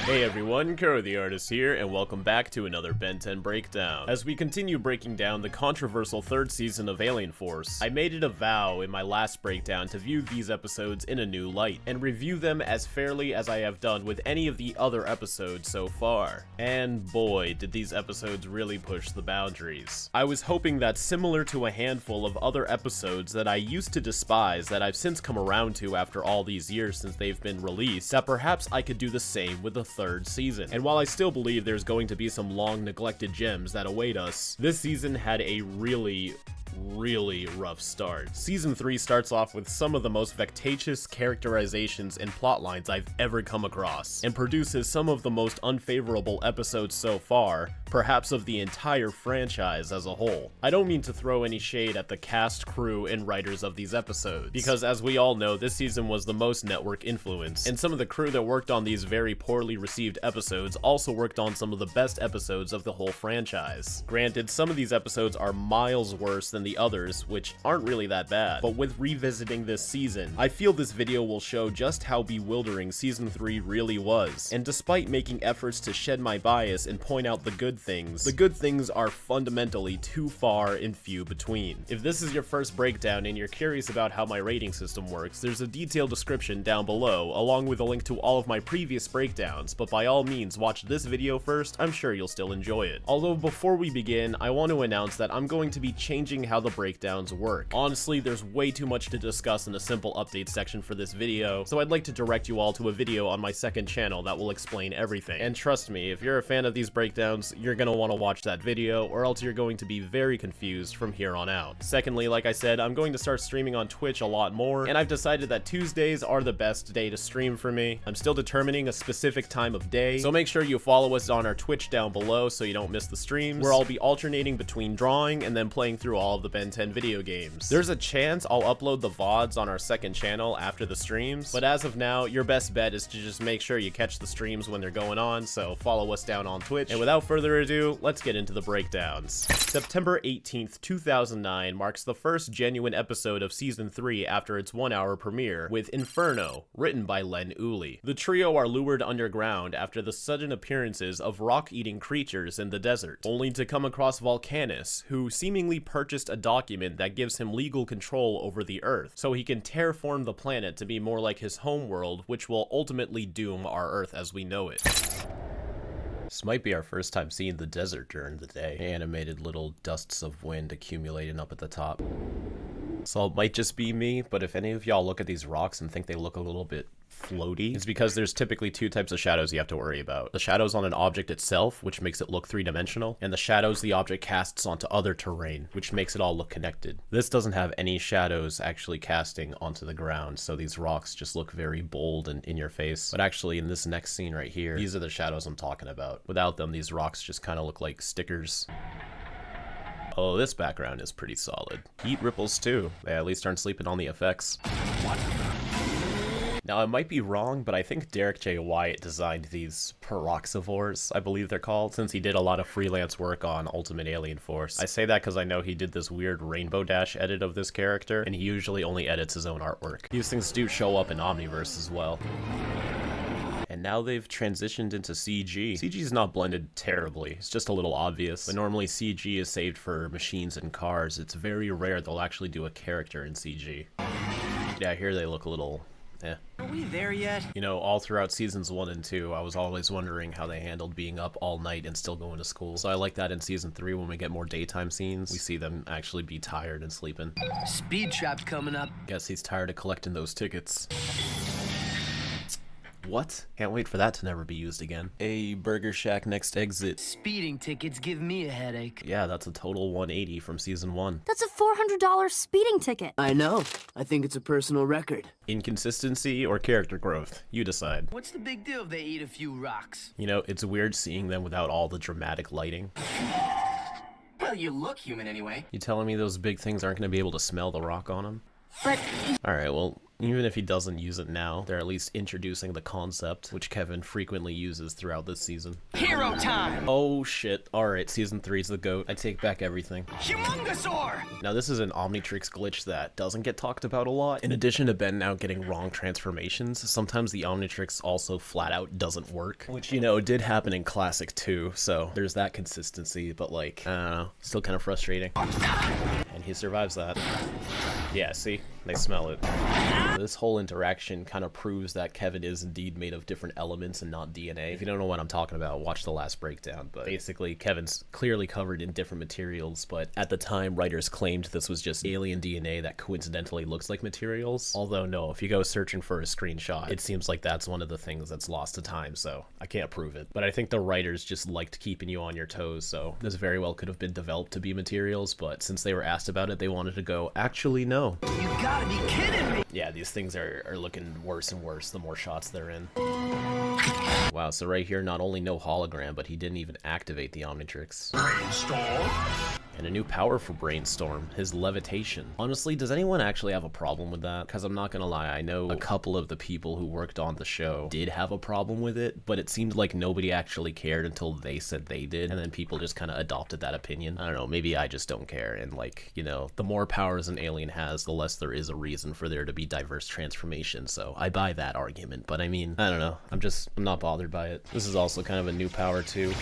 Hey everyone, Kuro the Artist here, and welcome back to another Ben 10 breakdown. As we continue breaking down the controversial third season of Alien Force, I made it a vow in my last breakdown to view these episodes in a new light, and review them as fairly as I have done with any of the other episodes so far. And boy, did these episodes really push the boundaries. I was hoping that similar to a handful of other episodes that I used to despise that I've since come around to after all these years since they've been released, that perhaps I could do the same with the third season. And while I still believe there's going to be some long neglected gems that await us, this season had a really rough start. Season 3 starts off with some of the most vexatious characterizations and plotlines I've ever come across, and produces some of the most unfavorable episodes so far, perhaps of the entire franchise as a whole. I don't mean to throw any shade at the cast, crew, and writers of these episodes, because as we all know, this season was the most network influenced, and some of the crew that worked on these very poorly received episodes also worked on some of the best episodes of the whole franchise. Granted, some of these episodes are miles worse than the others, which aren't really that bad, but with revisiting this season, I feel this video will show just how bewildering Season 3 really was, and despite making efforts to shed my bias and point out the good things are fundamentally too far and few between. If this is your first breakdown and you're curious about how my rating system works, there's a detailed description down below, along with a link to all of my previous breakdowns, but by all means watch this video first, I'm sure you'll still enjoy it. Although before we begin, I want to announce that I'm going to be changing how the breakdowns work. Honestly, there's way too much to discuss in a simple update section for this video, so I'd like to direct you all to a video on my second channel that will explain everything. And trust me, if you're a fan of these breakdowns, you're gonna want to watch that video, or else you're going to be very confused from here on out. Secondly, like I said, I'm going to start streaming on Twitch a lot more, and I've decided that Tuesdays are the best day to stream for me. I'm still determining a specific time of day, so make sure you follow us on our Twitch down below so you don't miss the streams, where I'll be alternating between drawing and then playing through all of the Ben 10 video games. There's a chance I'll upload the VODs on our second channel after the streams, but as of now, your best bet is to just make sure you catch the streams when they're going on, so follow us down on Twitch. And without further ado, let's get into the breakdowns. September 18th, 2009 marks the first genuine episode of Season 3 after its 1-hour premiere, with Inferno, written by Len Uli. The trio are lured underground after the sudden appearances of rock-eating creatures in the desert, only to come across Volcanus, who seemingly purchased a document that gives him legal control over the Earth, so he can terraform the planet to be more like his homeworld, which will ultimately doom our Earth as we know it. This might be our first time seeing the desert during the day. Animated little dusts of wind accumulating up at the top. So it might just be me, but if any of y'all look at these rocks and think they look a little bit floaty, it's because there's typically two types of shadows you have to worry about. The shadows on an object itself, which makes it look three-dimensional, and the shadows the object casts onto other terrain, which makes it all look connected. This doesn't have any shadows actually casting onto the ground, so these rocks just look very bold and in your face. But actually, in this next scene right here, these are the shadows I'm talking about. Without them, these rocks just kind of look like stickers. Oh, this background is pretty solid. Heat ripples too. They at least aren't sleeping on the effects. Now, I might be wrong, but I think Derek J. Wyatt designed these peroxivores, I believe they're called, since he did a lot of freelance work on Ultimate Alien Force. I say that because I know he did this weird Rainbow Dash edit of this character, and he usually only edits his own artwork. These things do show up in Omniverse as well. And now they've transitioned into CG. CG is not blended terribly, it's just a little obvious. But normally CG is saved for machines and cars. It's very rare they'll actually do a character in CG. Yeah, here they look a little Are we there yet? You know, all throughout seasons 1 and 2, I was always wondering how they handled being up all night and still going to school. So I like that in season 3 when we get more daytime scenes, we see them actually be tired and sleeping. Speed trap's coming up. Guess he's tired of collecting those tickets. What? Can't wait for that to never be used again. A Burger Shack next exit. Speeding tickets give me a headache. Yeah, that's a total 180 from season 1. That's a $400 speeding ticket. I know. I think it's a personal record. Inconsistency or character growth? You decide. What's the big deal if they eat a few rocks? You know, it's weird seeing them without all the dramatic lighting. Well, you look human anyway. You telling me those big things aren't going to be able to smell the rock on them? But Alright, well, Even if he doesn't use it now, they're at least introducing the concept, which Kevin frequently uses throughout this season. Hero time! Oh shit. Alright, season 3's the GOAT. I take back everything. Humongosaur! Now this is an Omnitrix glitch that doesn't get talked about a lot. In addition to Ben now getting wrong transformations, sometimes the Omnitrix also flat out doesn't work, which, you know, did happen in Classic too, so there's that consistency, but like, I don't know, still kind of frustrating. And he survives that. Yeah, see? They smell it. This whole interaction kind of proves that Kevin is indeed made of different elements and not DNA. If you don't know what I'm talking about, watch the last breakdown, but basically Kevin's clearly covered in different materials, but at the time writers claimed this was just alien DNA that coincidentally looks like materials. Although no, if you go searching for a screenshot, it seems like that's one of the things that's lost to time, so I can't prove it. But I think the writers just liked keeping you on your toes, so this very well could have been developed to be materials, but since they were asked about it, they wanted to go, actually no. You gotta be kidding me! Yeah, these things are looking worse and worse the more shots they're in. Wow, so right here, not only no hologram, but he didn't even activate the Omnitrix. Brainstorm. And a new power for Brainstorm, his levitation. Honestly, does anyone actually have a problem with that? Because I'm not gonna lie, I know a couple of the people who worked on the show did have a problem with it, but it seemed like nobody actually cared until they said they did, and then people just kind of adopted that opinion. I don't know, maybe I just don't care, and like, you know, the more powers an alien has, the less there is a reason for there to be diverse transformation, so I buy that argument, but I mean, I don't know, I'm not bothered by it. This is also kind of a new power too.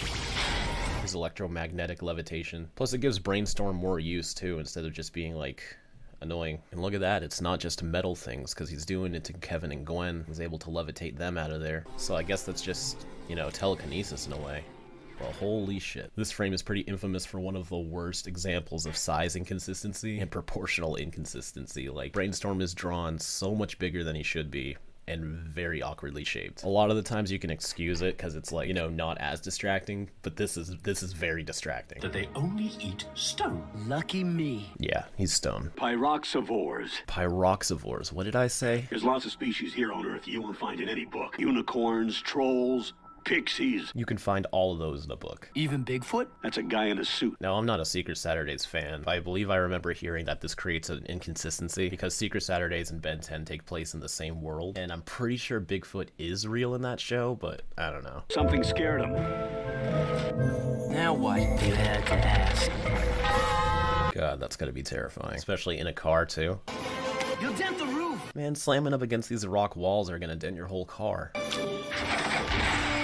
His electromagnetic levitation. Plus it gives Brainstorm more use too, instead of just being like annoying. And look at that, it's not just metal things, because he's doing it to Kevin and Gwen. He's able to levitate them out of there. So I guess that's just, you know, telekinesis in a way. Well, holy shit. This frame is pretty infamous for one of the worst examples of size inconsistency and proportional inconsistency. Like, Brainstorm is drawn so much bigger than he should be, and very awkwardly shaped. A lot of the times you can excuse it because it's like, you know, not as distracting, but this is very distracting. That they only eat stone. Lucky me. Yeah, he's stone. Pyroxivores. Pyroxivores, what did I say? There's lots of species here on Earth you won't find in any book. Unicorns, trolls, pixies. You can find all of those in the book. Even Bigfoot? That's a guy in a suit. Now, I'm not a Secret Saturdays fan, but I believe I remember hearing that this creates an inconsistency because Secret Saturdays and Ben 10 take place in the same world, and I'm pretty sure Bigfoot is real in that show, but I don't know. Something scared him. Now what? You had to ask. God, that's gotta be terrifying. Especially in a car, too. You'll dent the roof! Man, slamming up against these rock walls are gonna dent your whole car.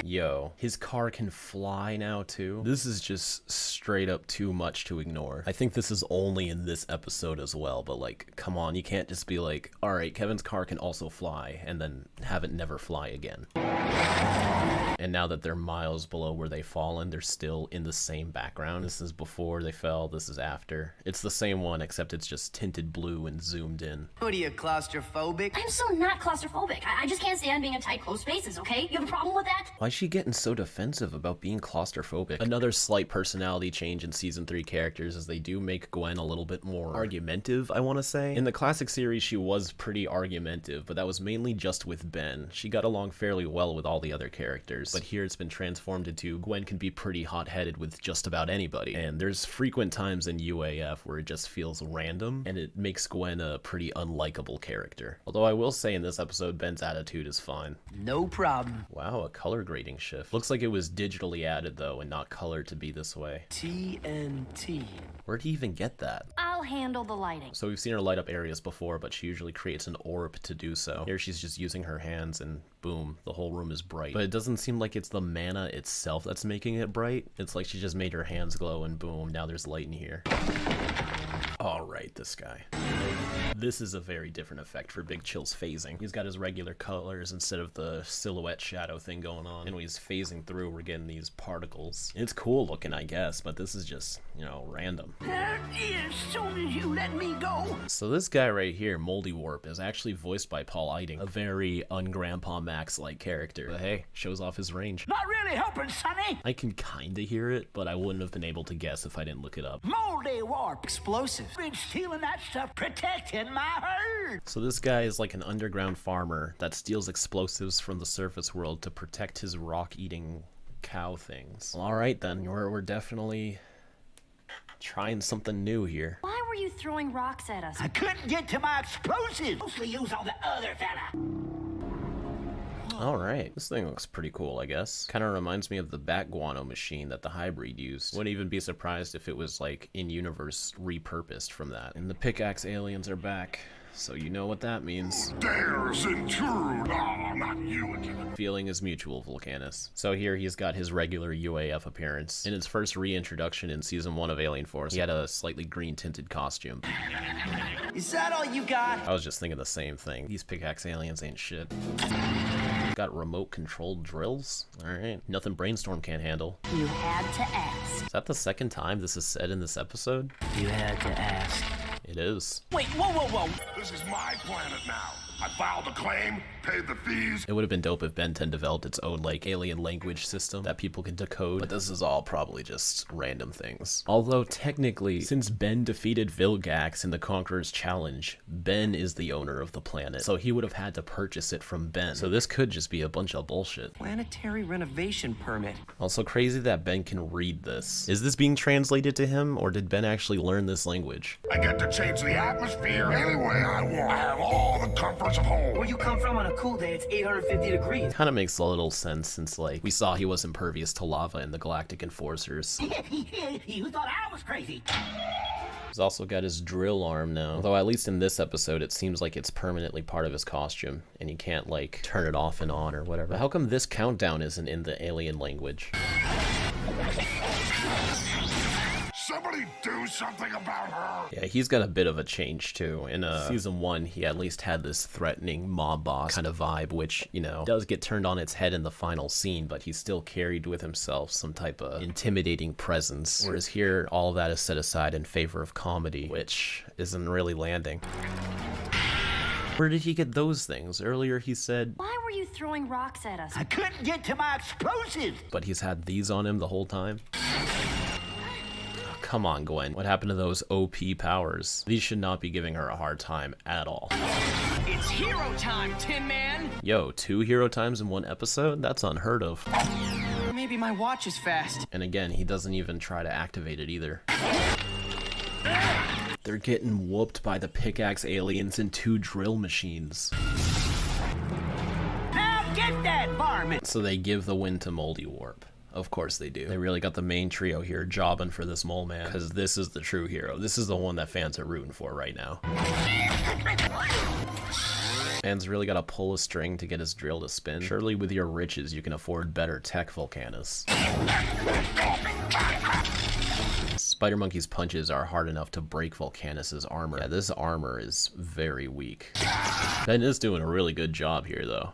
Yo, his car can fly now too. This is just straight up too much to ignore. I think this is only in this episode as well, but like, come on, you can't just be like, alright, Kevin's car can also fly, and then have it never fly again. And now that they're miles below where they've fallen, they're still in the same background. This is before they fell, this is after. It's the same one, except it's just tinted blue and zoomed in. What are you, claustrophobic? I'm so not claustrophobic. I just can't stand being in tight, closed spaces, okay? You have a problem with that? Why is she getting so defensive about being claustrophobic? Another slight personality change in Season 3 characters is they do make Gwen a little bit more argumentative, I want to say. In the classic series, she was pretty argumentative, but that was mainly just with Ben. She got along fairly well with all the other characters, but here it's been transformed into Gwen can be pretty hot-headed with just about anybody. And there's frequent times in UAF where it just feels random, and it makes Gwen a pretty unlikable character. Although I will say in this episode, Ben's attitude is fine. No problem. Wow, a color grading shift. Looks like it was digitally added though, and not colored to be this way. TNT. Where'd he even get that? I'll handle the lighting. So we've seen her light up areas before, but she usually creates an orb to do so. Here she's just using her hands and boom, the whole room is bright. But it doesn't seem like it's the mana itself that's making it bright. It's like she just made her hands glow and boom, now there's light in here. Alright, this guy. This is a very different effect for Big Chill's phasing. He's got his regular colors instead of the silhouette shadow thing going on. And when he's phasing through, we're getting these particles. It's cool looking, I guess, but this is just, you know, random. There is, soon as you let me go. So this guy right here, Moldy Warp, is actually voiced by Paul Eiding, a very un-Grandpa Max-like character. But hey, shows off his range. Not really helping, Sonny. I can kinda hear it, but I wouldn't have been able to guess if I didn't look it up. Moldy warp. Explosive. Been stealing that stuff, protecting my herd. So this guy is like an underground farmer that steals explosives from the surface world to protect his rock-eating cow things. Well, alright then, we're definitely Trying something new here. Why were you throwing rocks at us? I couldn't get to my explosives. Mostly use all the other fella. Alright, this thing looks pretty cool, I guess. Kind of reminds me of the bat guano machine that the hybrid used. Wouldn't even be surprised if it was, like, in-universe repurposed from that. And the pickaxe aliens are back, so you know what that means. Dares intrude! Ah, not you again. Feeling is mutual, Volcanus. So here he's got his regular UAF appearance. In his first reintroduction in Season 1 of Alien Force, he had a slightly green-tinted costume. Is that all you got? I was just thinking the same thing. These pickaxe aliens ain't shit. Got remote-controlled drills? Alright. Nothing Brainstorm can't handle. You had to ask. Is that the second time this is said in this episode? You had to ask. It is. Wait, whoa. This is my planet now. I filed a claim, paid the fees. It would have been dope if Ben 10 developed its own, like, alien language system that people can decode, but this is all probably just random things. Although, technically, since Ben defeated Vilgax in the Conqueror's Challenge, Ben is the owner of the planet, so he would have had to purchase it from Ben. So this could just be a bunch of bullshit. Planetary renovation permit. Also crazy that Ben can read this. Is this being translated to him, or did Ben actually learn this language? I get to change the atmosphere any way I want. I have all the comforts of home. Where you come from on a cool day, it's 850 degrees. Kind of makes a little sense since, like, we saw he was impervious to lava in the Galactic Enforcers. You thought I was crazy. He's also got his drill arm now. Although at least in this episode, it seems like it's permanently part of his costume, and he can't, like, turn it off and on or whatever. But how come this countdown isn't in the alien language? Somebody do something about her. Yeah, he's got a bit of a change too. In Season 1, he at least had this threatening mob boss kind of vibe, which, you know, does get turned on its head in the final scene, but he still carried with himself some type of intimidating presence. Whereas here, all of that is set aside in favor of comedy, which isn't really landing. Where did he get those things? Earlier he said, Why were you throwing rocks at us? I couldn't get to my explosives. but he's had these on him the whole time. Come on, Gwen. What happened to those OP powers? These should not be giving her a hard time at all. It's hero time, Tin Man! Yo, 2 hero times in one episode? That's unheard of. Maybe my watch is fast. And again, he doesn't even try to activate it either. They're getting whooped by the pickaxe aliens and 2 drill machines. Now get that varmint. So they give the win to Moldy Warp. Of course they do. They really got the main trio here jobbing for this mole man, because this is the true hero. This is the one that fans are rooting for right now. Fans really gotta pull a string to get his drill to spin. Surely with your riches you can afford better tech, Volcanus. Spider Monkey's punches are hard enough to break Volcanus's armor. Yeah, this armor is very weak. Ben is doing a really good job here though.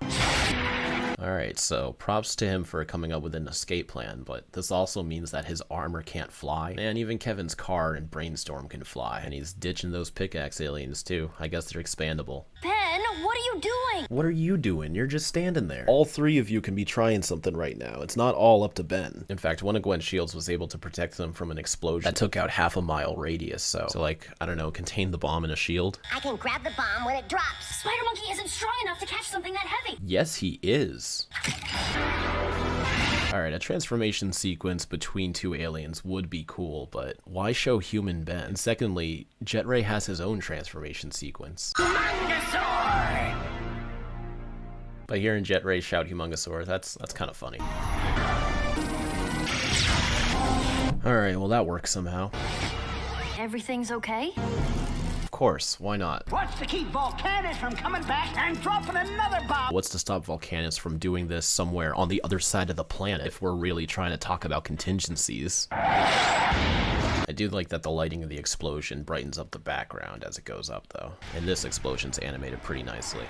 Alright, so props to him for coming up with an escape plan, but this also means that his armor can't fly. And even Kevin's car and Brainstorm can fly, and he's ditching those pickaxe aliens too. I guess they're expandable. Ben, what are you doing? What are you doing? You're just standing there. All 3 of you can be trying something right now. It's not all up to Ben. In fact, one of Gwen's shields was able to protect them from an explosion that took out half a mile radius, so like, I don't know, contain the bomb in a shield. I can grab the bomb when it drops. Spider Monkey isn't strong enough to catch something that heavy. Yes, he is. Alright, a transformation sequence between 2 aliens would be cool, but why show human Ben? And secondly, Jet Ray has his own transformation sequence. Humongosaur! By hearing Jet Ray shout Humongosaur, that's kind of funny. Alright, well that works somehow. Everything's okay? Of course, why not? What's to keep Volcanus from coming back and dropping another bomb? What's to stop Volcanus from doing this somewhere on the other side of the planet if we're really trying to talk about contingencies? I do like that the lighting of the explosion brightens up the background as it goes up though. And this explosion's animated pretty nicely.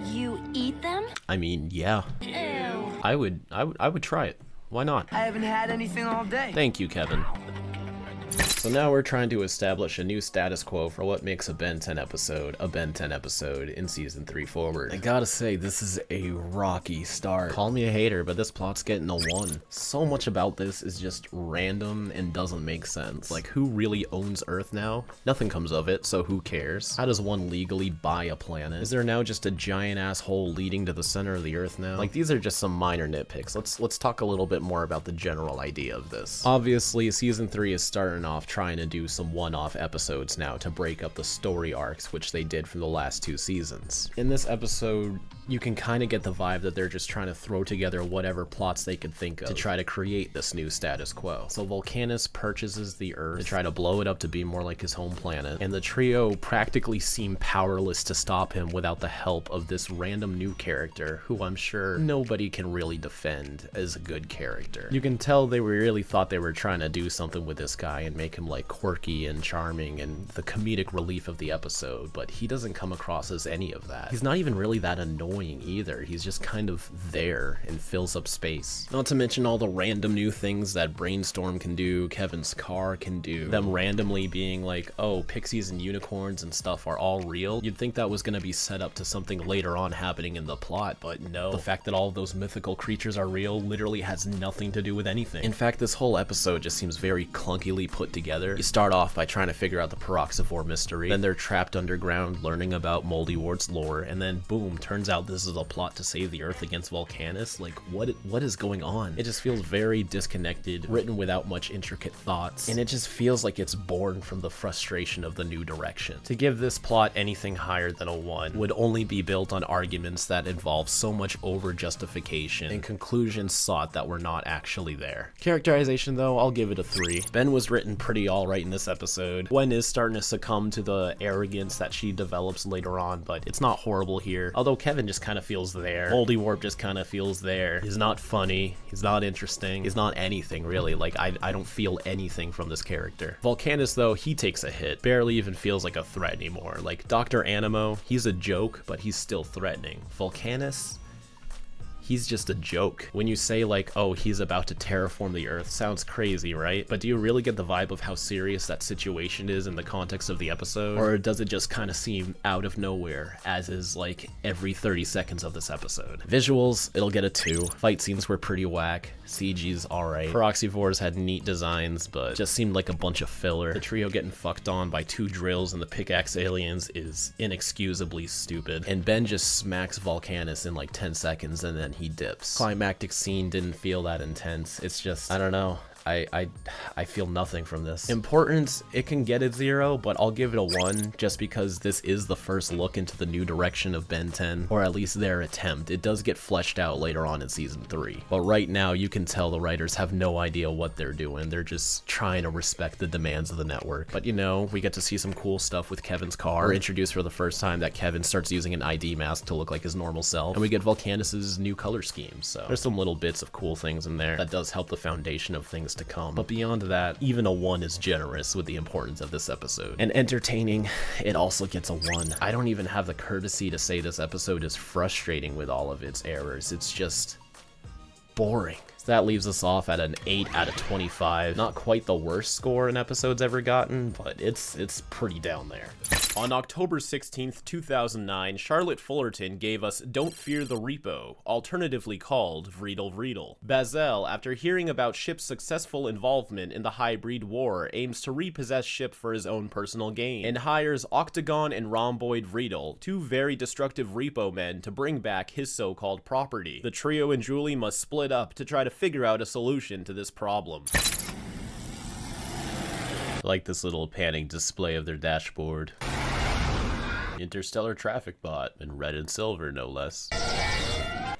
You eat them? I mean, yeah. Ew. I would try it. Why not? I haven't had anything all day. Thank you, Kevin. So now we're trying to establish a new status quo for what makes a Ben 10 episode a Ben 10 episode in season 3 forward. I gotta say, this is a rocky start. Call me a hater, but this plot's getting a 1. So much about this is just random and doesn't make sense. Like, who really owns Earth now? Nothing comes of it, so who cares? How does one legally buy a planet? Is there now just a giant ass hole leading to the center of the Earth now? Like, these are just some minor nitpicks. Let's talk a little bit more about the general idea of this. Obviously, season 3 is starting off trying to do some one-off episodes now to break up the story arcs, which they did from the last 2 seasons. In this episode, you can kind of get the vibe that they're just trying to throw together whatever plots they could think of to try to create this new status quo. So Volcanus purchases the Earth to try to blow it up to be more like his home planet, and the trio practically seem powerless to stop him without the help of this random new character who I'm sure nobody can really defend as a good character. You can tell they really thought they were trying to do something with this guy and make him like quirky and charming and the comedic relief of the episode, but he doesn't come across as any of that. He's not even really that annoying either. He's just kind of there and fills up space. Not to mention all the random new things that Brainstorm can do, Kevin's car can do, them randomly being like, oh, pixies and unicorns and stuff are all real. You'd think that was going to be set up to something later on happening in the plot, but no. The fact that all of those mythical creatures are real literally has nothing to do with anything. In fact, this whole episode just seems very clunkily put together. You start off by trying to figure out the Peroxivore mystery, then they're trapped underground learning about Moldyward's lore, and then boom, turns out this is a plot to save the Earth against Volcanus. Like, what is going on? It just feels very disconnected, written without much intricate thoughts, and it just feels like it's born from the frustration of the new direction. To give this plot anything higher than a 1 would only be built on arguments that involve so much over-justification and conclusions sought that were not actually there. Characterization though, I'll give it a 3. Ben was written pretty alright in this episode. Gwen is starting to succumb to the arrogance that she develops later on, but it's not horrible here. Although Kevin just kind of feels there. Moldyward just kind of feels there. He's not funny. He's not interesting. He's not anything really. Like, I don't feel anything from this character. Volcanus though, he takes a hit. Barely even feels like a threat anymore. Like Dr. Animo, he's a joke, but he's still threatening. Volcanus, he's just a joke. When you say like, oh, he's about to terraform the Earth, sounds crazy, right? But do you really get the vibe of how serious that situation is in the context of the episode? Or does it just kind of seem out of nowhere, as is like every 30 seconds of this episode? Visuals, it'll get a 2. Fight scenes were pretty whack. CG's alright. Peroxivores had neat designs, but just seemed like a bunch of filler. The trio getting fucked on by 2 drills and the pickaxe aliens is inexcusably stupid. And Ben just smacks Volcanus in like 10 seconds and then he dips. Climactic scene didn't feel that intense. It's just, I don't know. I feel nothing from this. Importance, it can get a 0, but I'll give it a 1 just because this is the first look into the new direction of Ben 10, or at least their attempt. It does get fleshed out later on in season 3, but right now you can tell the writers have no idea what they're doing. They're just trying to respect the demands of the network. But you know, we get to see some cool stuff with Kevin's car. We're introduced for the first time that Kevin starts using an ID mask to look like his normal self, and we get Volcanus's new color scheme. So there's some little bits of cool things in there that does help the foundation of things to come. But beyond that, even a 1 is generous with the importance of this episode. And entertaining, it also gets a 1. I don't even have the courtesy to say this episode is frustrating with all of its errors. It's just boring. That leaves us off at an 8 out of 25. Not quite the worst score an episode's ever gotten, but it's pretty down there. On October 16th, 2009, Charlotte Fullerton gave us Don't Fear the Repo, alternatively called Vreedle Vreedle. Bazel, after hearing about Ship's successful involvement in the Hybrid War, aims to repossess Ship for his own personal gain, and hires Octagon and Rhomboid Vreedle, 2 very destructive repo men, to bring back his so-called property. The trio and Julie must split up to try to figure out a solution to this problem. I like this little panning display of their dashboard. Interstellar traffic bot in red and silver, no less.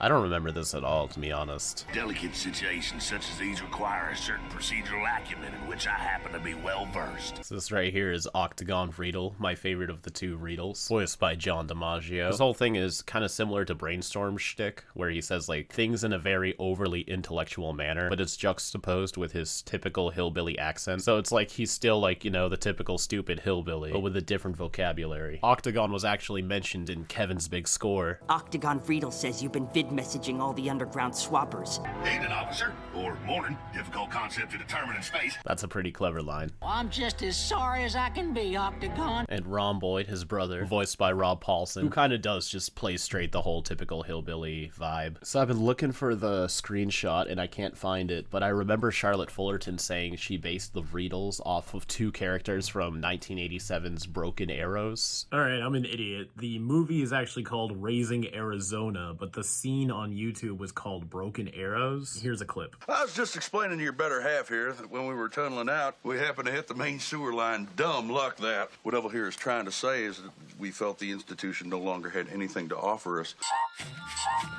I don't remember this at all, to be honest. Delicate situations such as these require a certain procedural acumen in which I happen to be well versed. So this right here is Octagon Vreedle, my favorite of the 2 Vreedles, voiced by John DiMaggio. This whole thing is kind of similar to Brainstorm's shtick, where he says like things in a very overly intellectual manner, but it's juxtaposed with his typical hillbilly accent. So it's like he's still like, you know, the typical stupid hillbilly, but with a different vocabulary. Octagon was actually mentioned in Kevin's big score. Octagon Vreedle says you've been kid messaging all the underground swappers. Evening, officer. Or morning. Difficult concept to determine in space. That's a pretty clever line. I'm just as sorry as I can be, Octagon. And Rhomboid, his brother, voiced by Rob Paulson, who kind of does just play straight the whole typical hillbilly vibe. So I've been looking for the screenshot and I can't find it, but I remember Charlotte Fullerton saying she based the Riddles off of two characters from 1987's Broken Arrows. Alright, I'm an idiot. The movie is actually called Raising Arizona, but the scene on YouTube was called Broken Arrows. Here's a clip. I was just explaining to your better half here that when we were tunneling out, we happened to hit the main sewer line. Dumb luck, that. What Devil here is trying to say is that we felt the institution no longer had anything to offer us.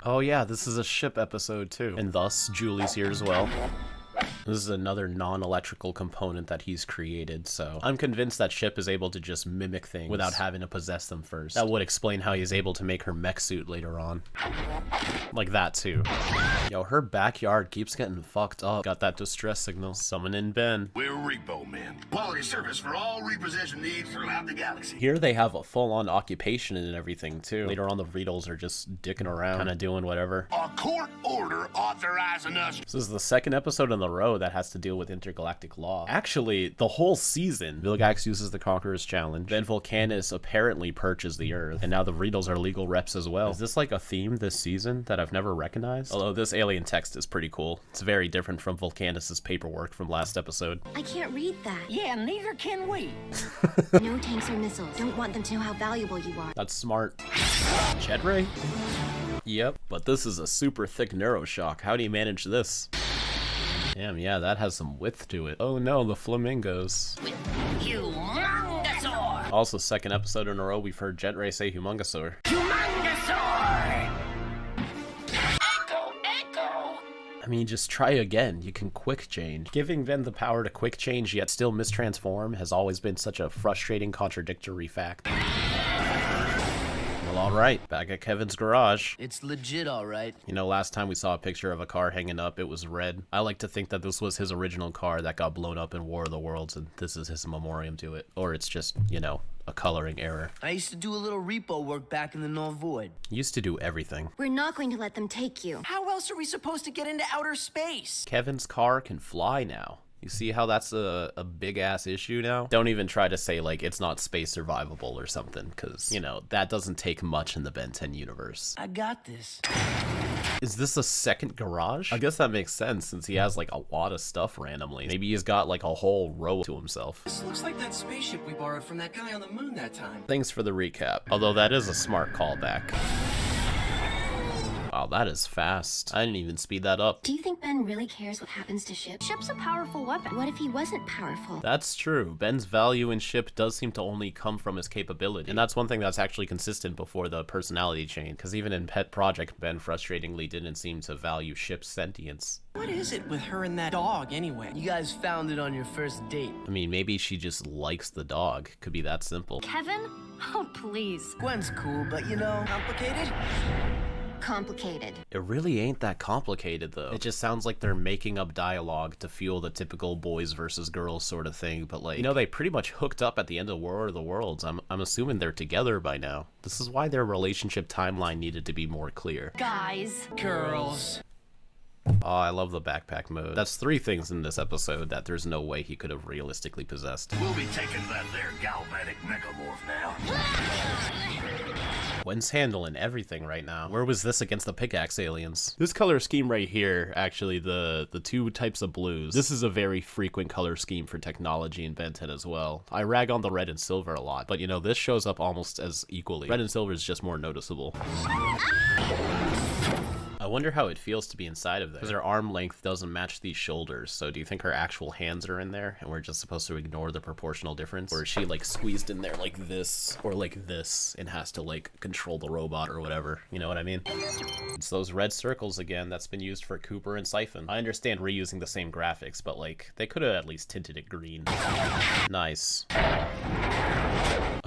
Oh yeah, this is a ship episode too. And thus, Julie's here as well. This is another non-electrical component that he's created, so I'm convinced that Ship is able to just mimic things without having to possess them first. That would explain how he's able to make her mech suit later on. Like that too. Yo, her backyard keeps getting fucked up. Got that distress signal. Summoning Ben. We're Repo men. Quality service for all repossession needs throughout the galaxy. Here they have a full-on occupation and everything too. Later on the Riddles are just dicking around, kind of doing whatever. A court order authorizing us. This is the second episode in the row that has to deal with intergalactic law. Actually, the whole season, Vilgax uses the Conqueror's Challenge, then Volcanus apparently purges the Earth, and now the Riddles are legal reps as well. Is this like a theme this season that I've never recognized? Although this alien text is pretty cool. It's very different from Volcanus's paperwork from last episode. I can't read that. Yeah, neither can we. No tanks or missiles. Don't want them to know how valuable you are. That's smart. Jet Ray? Yep, but this is a super thick neuroshock. How do you manage this? Damn, yeah, that has some width to it. Oh no, the flamingos. Humongosaur! Also, second episode in a row, we've heard Jet Ray say Humongosaur. Humongosaur! Echo, echo! I mean, just try again. You can quick change. Giving Ben the power to quick change yet still mistransform has always been such a frustrating, contradictory fact. Well, alright, back at Kevin's garage. It's legit, alright. You know, last time we saw a picture of a car hanging up, it was red. I like to think that this was his original car that got blown up in War of the Worlds, and this is his memoriam to it. Or it's just, you know, a coloring error. I used to do a little repo work back in the Null Void. Used to do everything. We're not going to let them take you. How else are we supposed to get into outer space? Kevin's car can fly now. You see how that's a big-ass issue now? Don't even try to say, like, it's not space survivable or something, because, you know, that doesn't take much in the Ben 10 universe. I got this. Is this a second garage? I guess that makes sense, since he has, like, a lot of stuff randomly. Maybe he's got, like, a whole row to himself. This looks like that spaceship we borrowed from that guy on the moon that time. Thanks for the recap, although that is a smart callback. Wow, that is fast. I didn't even speed that up. Do you think Ben really cares what happens to Ship? Ship's a powerful weapon. What if he wasn't powerful? That's true. Ben's value in Ship does seem to only come from his capability. And that's one thing that's actually consistent before the personality change, because even in Pet Project, Ben frustratingly didn't seem to value Ship's sentience. What is it with her and that dog, anyway? You guys found it on your first date. I mean, maybe she just likes the dog. Could be that simple. Kevin? Oh, please. Gwen's cool, but you know, complicated? Complicated. It really ain't that complicated, though. It just sounds like they're making up dialogue to fuel the typical boys versus girls sort of thing, but like, you know, they pretty much hooked up at the end of War of the Worlds. I'm assuming they're together by now. This is why their relationship timeline needed to be more clear. Guys. Girls. Oh, I love the backpack mode. That's 3 things in this episode that there's no way he could have realistically possessed. We'll be taking that there galvanic mechamorph now. Gwen's handling everything right now. Where was this against the pickaxe aliens? This color scheme right here, actually, the 2 types of blues. This is a very frequent color scheme for technology in Ben 10 as well. I rag on the red and silver a lot, but you know, this shows up almost as equally. Red and silver is just more noticeable. I wonder how it feels to be inside of there, because her arm length doesn't match these shoulders, so do you think her actual hands are in there, and we're just supposed to ignore the proportional difference? Or is she, like, squeezed in there like this, or like this, and has to, like, control the robot or whatever, you know what I mean? It's those red circles again that's been used for Cooper and Siphon. I understand reusing the same graphics, but, like, they could have at least tinted it green. Nice.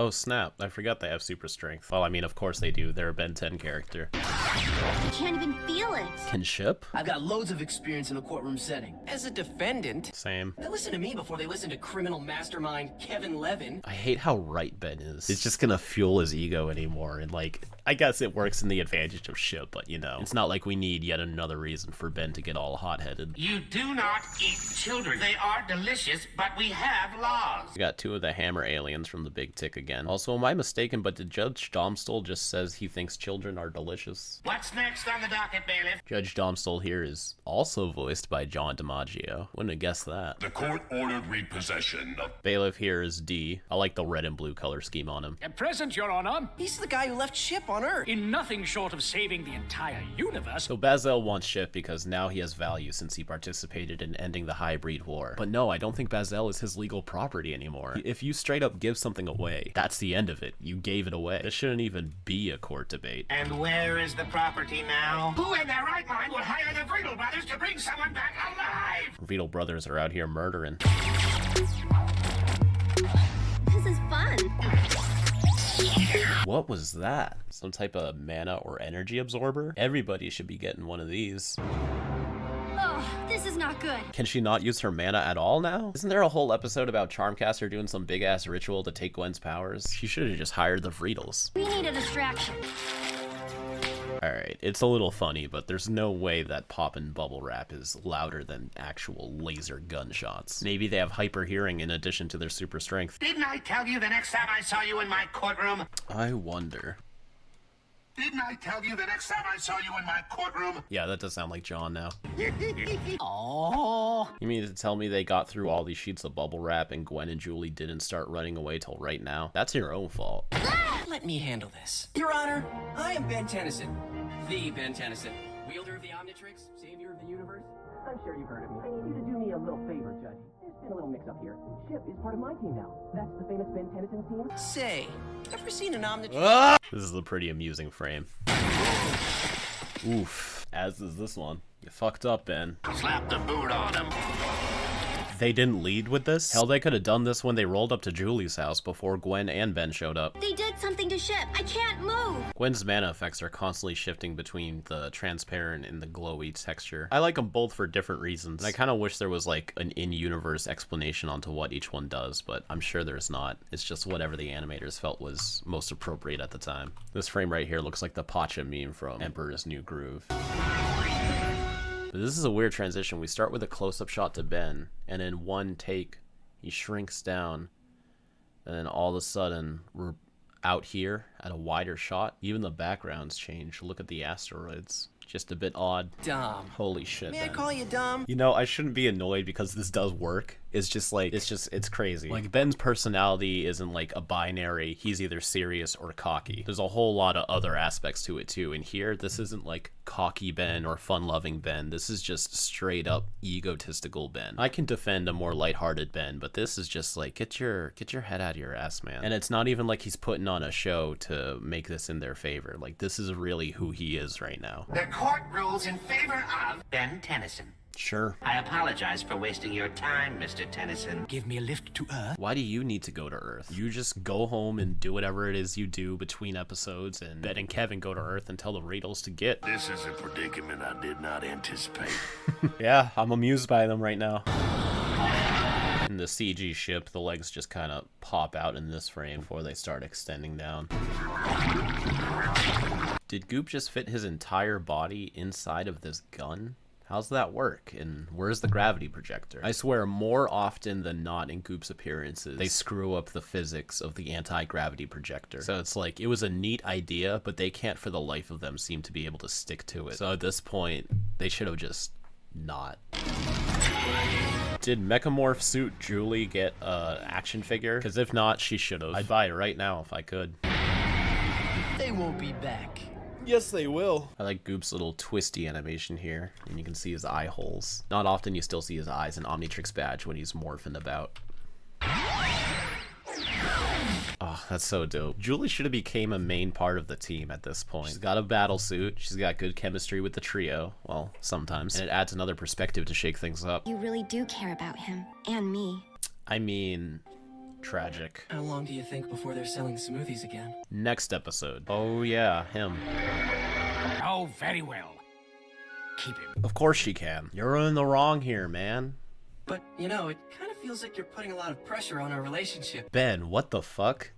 Oh snap, I forgot they have super strength. Well, I mean, of course they do. They're a Ben 10 character. I can't even feel it. Kinship? I've got loads of experience in a courtroom setting. As a defendant, Same. they listen to me before they listen to criminal mastermind Kevin Levin. I hate how right Ben is. It's just gonna fuel his ego anymore, and like, I guess it works in the advantage of Ship, but you know, it's not like we need yet another reason for Ben to get all hot-headed. You do not eat children. They are delicious, but we have laws. We got two of the hammer aliens from the Big Tick again. Also, am I mistaken, but did Judge Domstol just says he thinks children are delicious? What's next on the docket, bailiff? Judge Domstol here is also voiced by John DiMaggio. Wouldn't have guessed that. The court ordered repossession of... Bailiff here is D. I like the red and blue color scheme on him. At present, Your Honor, He's the guy who left Ship on Earth. in nothing short of saving the entire universe, So Bazel wants Ship because now he has value since he participated in ending the hybrid war. But no, I don't think Bazel is his legal property anymore. If you straight up give something away, that's the end of it. You gave it away. This shouldn't even be a court debate. And where is the property now? Who in their right mind would hire the Friedel brothers to bring someone back alive? Vidal brothers are out here murdering. This is fun. What was that? Some type of mana or energy absorber? Everybody should be getting one of these. Oh, this is not good. Can she not use her mana at all now? Isn't there a whole episode about Charmcaster doing some big ass ritual to take Gwen's powers? She should have just hired the Friedels. We need a distraction. Alright, it's a little funny, but there's no way that poppin' bubble wrap is louder than actual laser gunshots. Maybe they have hyper hearing in addition to their super strength. Didn't I tell you the next time I saw you in my courtroom? I wonder. Didn't I tell you the next time I saw you in my courtroom? Yeah, that does sound like John now. oh, You mean to tell me they got through all these sheets of bubble wrap and Gwen and Julie didn't start running away till right now? That's your own fault. Let me handle this. Your Honor, I am Ben Tennyson. The Ben Tennyson. Wielder of the Omnitrix, savior of the universe. I'm sure you've heard of me. I need you to do me a little favor, Judge. There's been a little mix-up here. Ship is part of my team now. That's the famous Ben Tennyson team. Say, ever seen an Omnitrix? This is a pretty amusing frame. Oof. As is this one. You fucked up, Ben. Slap the boot on him. They didn't lead with this? Hell, they could have done this when they rolled up to Julie's house before Gwen and Ben showed up. They did something to Ship. I can't move. Gwen's mana effects are constantly shifting between the transparent and the glowy texture. I like them both for different reasons. And I kind of wish there was like an in-universe explanation onto what each one does, but I'm sure there's not. It's just whatever the animators felt was most appropriate at the time. This frame right here looks like the Pacha meme from Emperor's New Groove. But this is a weird transition. We start with a close-up shot to Ben, and in one take, he shrinks down, and then all of a sudden, we're out here at a wider shot. Even the backgrounds change. Look at the asteroids. Just a bit odd. Dom. Holy shit, May I Ben. call you Dom? You know, I shouldn't be annoyed because this does work. It's just like, it's crazy. Like, Ben's personality isn't like a binary, he's either serious or cocky. There's a whole lot of other aspects to it too. And here, this isn't like cocky Ben or fun-loving Ben. This is just straight up egotistical Ben. I can defend a more lighthearted Ben, but this is just like, get your head out of your ass, man. And it's not even like he's putting on a show to make this in their favor. Like, this is really who he is right now. The court rules in favor of Ben Tennyson. Sure. I apologize for wasting your time, Mr. Tennyson. give me a lift to Earth. Why do you need to go to Earth? You just go home and do whatever it is you do between episodes, and Ben and Kevin go to Earth and tell the Riddles to get. This is a predicament I did not anticipate. Yeah, I'm amused by them right now. In the CG ship, the legs just kind of pop out in this frame before they start extending down. Did Goop just fit his entire body inside of this gun? How's that work? And where's the gravity projector? I swear, more often than not in Goop's appearances, they screw up the physics of the anti-gravity projector. So it's like, it was a neat idea, but they can't for the life of them seem to be able to stick to it. So at this point, they should have just not. Did Mechamorph Suit Julie get an action figure? Because if not, she should have. I'd buy it right now if I could. They won't be back. Yes, they will. I like Goop's little twisty animation here, and you can see his eye holes. Not often you still see his eyes in Omnitrix badge when he's morphing about. Oh, that's so dope. Julie should have became a main part of the team at this point. She's got a battle suit, she's got good chemistry with the trio, well, sometimes, and it adds another perspective to shake things up. You really do care about him and me. I mean, Tragic. How long do you think before they're selling smoothies again? Next episode. Oh yeah, him. Oh, very well. Keep him. Of course she can. You're in the wrong here, man. But, you know, it kind of feels like you're putting a lot of pressure on our relationship. Ben, what the fuck?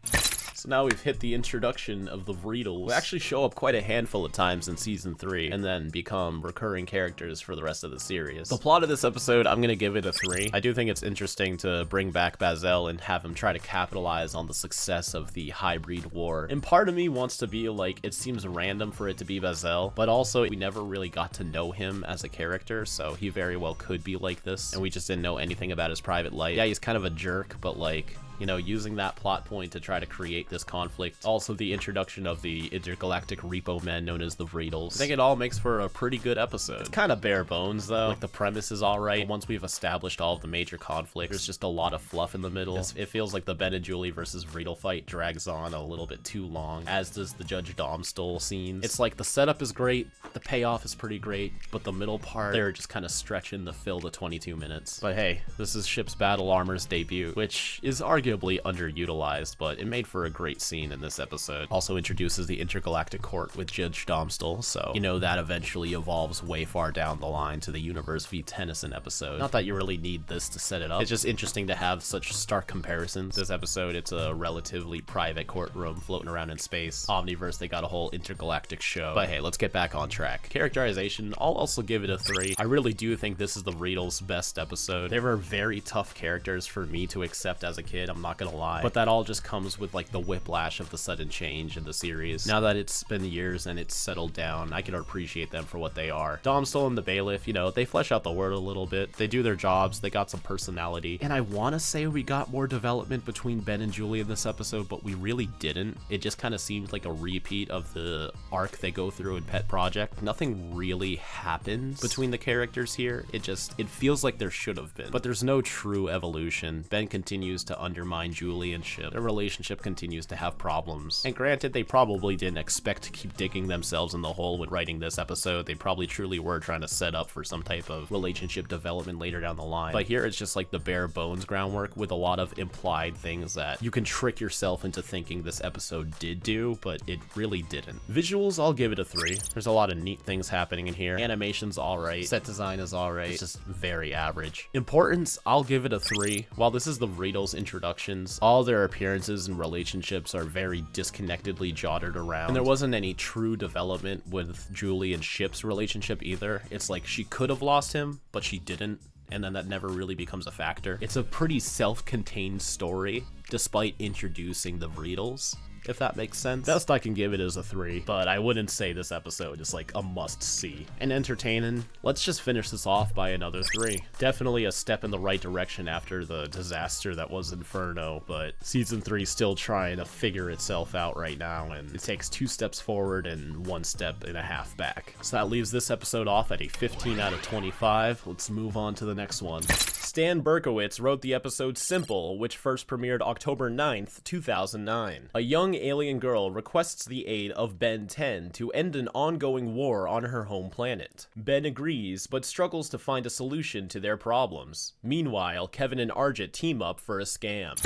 So now we've hit the introduction of the Vreedles. They actually show up quite a handful of times in season 3 and then become recurring characters for the rest of the series. The plot of this episode, I'm gonna give it a 3. I do think it's interesting to bring back Bazel and have him try to capitalize on the success of the hybrid war. And part of me wants to be like, it seems random for it to be Bazel, but also we never really got to know him as a character, so he very well could be like this, and we just didn't know anything about his private life. Yeah, he's kind of a jerk, but like, you know, using that plot point to try to create this conflict. Also, the introduction of the intergalactic repo men known as the Vreedles. I think it all makes for a pretty good episode. It's kind of bare bones, though. Like, the premise is alright. Once we've established all of the major conflicts, there's just a lot of fluff in the middle. It feels like the Ben and Julie versus Vreedle fight drags on a little bit too long, as does the Judge Domstole scenes. It's like the setup is great, the payoff is pretty great, but the middle part, they're just kind of stretching to fill the 22 minutes. But hey, this is Ship's Battle Armor's debut, which is arguably underutilized, but it made for a great scene in this episode. Also introduces the intergalactic court with Judge Domstole, so you know that eventually evolves way far down the line to the Universe v. Tennyson episode. Not that you really need this to set it up. It's just interesting to have such stark comparisons. This episode, it's a relatively private courtroom floating around in space. Omniverse, they got a whole intergalactic show. But hey, let's get back on track. Characterization, I'll also give it a 3. I really do think this is the Vreedles' best episode. They were very tough characters for me to accept as a kid, I'm not gonna lie, but that all just comes with like the whiplash of the sudden change in the series. Now that it's been years and it's settled down, I can appreciate them for what they are. Domstole and the bailiff, you know, they flesh out the world a little bit, they do their jobs, they got some personality, and I want to say we got more development between Ben and Julie in this episode, but we really didn't. It just kind of seemed like a repeat of the arc they go through in Pet Project. Nothing really happens between the characters here. It feels like there should have been, but there's no true evolution. Ben continues to undermine Julie and Ship. Their relationship continues to have problems. And granted, they probably didn't expect to keep digging themselves in the hole when writing this episode. They probably truly were trying to set up for some type of relationship development later down the line. But here it's just like the bare bones groundwork with a lot of implied things that you can trick yourself into thinking this episode did do, but it really didn't. Visuals, I'll give it a 3. There's a lot of neat things happening in here. Animation's alright. Set design is alright. It's just very average. Importance, I'll give it a 3. While this is the Vreedles' introductions, all their appearances and relationships are very disconnectedly jotted around, and there wasn't any true development with Julie and Ship's relationship either. It's like she could have lost him, but she didn't, and then that never really becomes a factor. It's a pretty self-contained story, despite introducing the Vreedles, if that makes sense. Best I can give it is a 3, but I wouldn't say this episode is like a must-see. And entertaining, let's just finish this off by another 3. Definitely a step in the right direction after the disaster that was Inferno, but season 3 still trying to figure itself out right now, and it takes 2 steps forward and 1.5 steps back. So that leaves this episode off at a 15 out of 25. Let's move on to the next one. Stan Berkowitz wrote the episode Simple, which first premiered October 9th, 2009. A young alien girl requests the aid of Ben 10 to end an ongoing war on her home planet. Ben agrees, but struggles to find a solution to their problems. Meanwhile, Kevin and Arjit team up for a scam.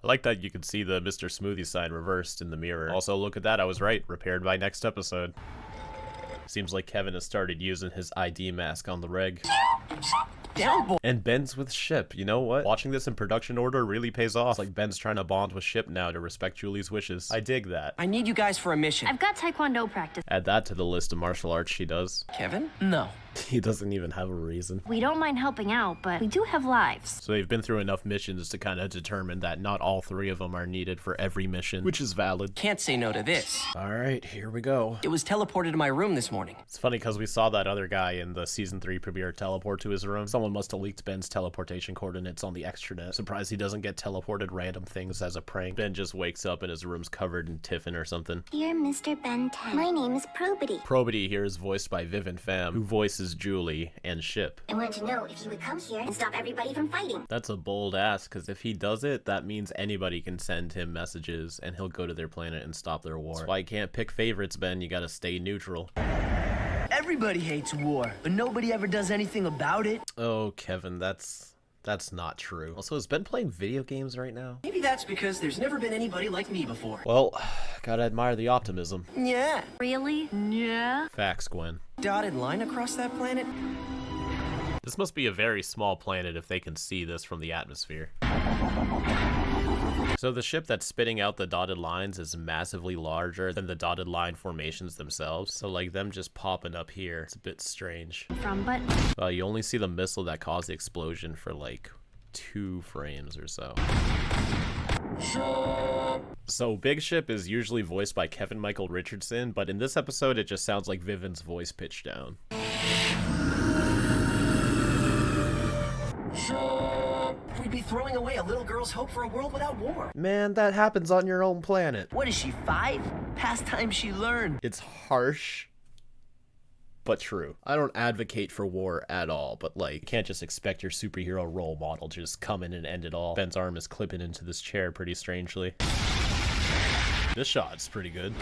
I like that you can see the Mr. Smoothie sign reversed in the mirror. Also, look at that, I was right. Repaired by next episode. Seems like Kevin has started using his ID mask on the reg. Down, boy. And Ben's with Ship. You know what? Watching this in production order really pays off. It's like Ben's trying to bond with Ship now to respect Julie's wishes. I dig that. I need you guys for a mission. I've got taekwondo practice. Add that to the list of martial arts she does. Kevin? No. He doesn't even have a reason. We don't mind helping out, but we do have lives. So they've been through enough missions to kind of determine that not all 3 of them are needed for every mission, which is valid. Can't say no to this. All right, here we go. It was teleported to my room this morning. It's funny because we saw that other guy in the season 3 premiere teleport to his room. Someone must have leaked Ben's teleportation coordinates on the extranet. Surprised he doesn't get teleported random things as a prank. Ben just wakes up and his room's covered in tiffin or something. Dear Mr. Ben 10, my name is Probity. Probity here is voiced by Vivian Pham, who voices Julie and Ship. I wanted to know if you would come here and stop everybody from fighting. That's a bold ask, because if he does it, that means anybody can send him messages and he'll go to their planet and stop their war. That's why you can't pick favorites, Ben. You gotta stay neutral. Everybody hates war, but nobody ever does anything about it. Oh, Kevin, that's That's not true. Also, has Ben playing video games right now? Maybe that's because there's never been anybody like me before. Well, gotta admire the optimism. Yeah. Really? Yeah. Facts, Gwen. Dotted line across that planet? This must be a very small planet if they can see this from the atmosphere. So the ship that's spitting out the dotted lines is massively larger than the dotted line formations themselves. So like them just popping up here, it's a bit strange. You only see the missile that caused the explosion for like 2 frames or so. So Big Ship is usually voiced by Kevin Michael Richardson, but in this episode it just sounds like Vivian's voice pitched down. We'd be throwing away a little girl's hope for a world without war. Man, that happens on your own planet. What is she, 5? Past time she learned. It's harsh, but true. I don't advocate for war at all, but like, you can't just expect your superhero role model to just come in and end it all. Ben's arm is clipping into this chair pretty strangely. This shot's pretty good.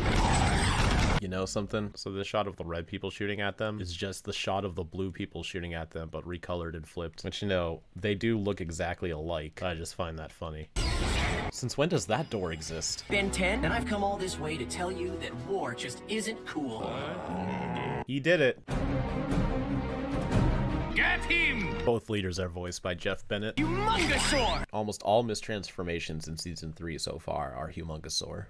You know something? So this shot of the red people shooting at them is just the shot of the blue people shooting at them, but recolored and flipped. Which, you know, they do look exactly alike. I just find that funny. Since when does that door exist? Ben 10, and I've come all this way to tell you that war just isn't cool. He did it. Get him! Both leaders are voiced by Jeff Bennett. Humongosaur! Almost all mistransformations in season 3 so far are Humongosaur.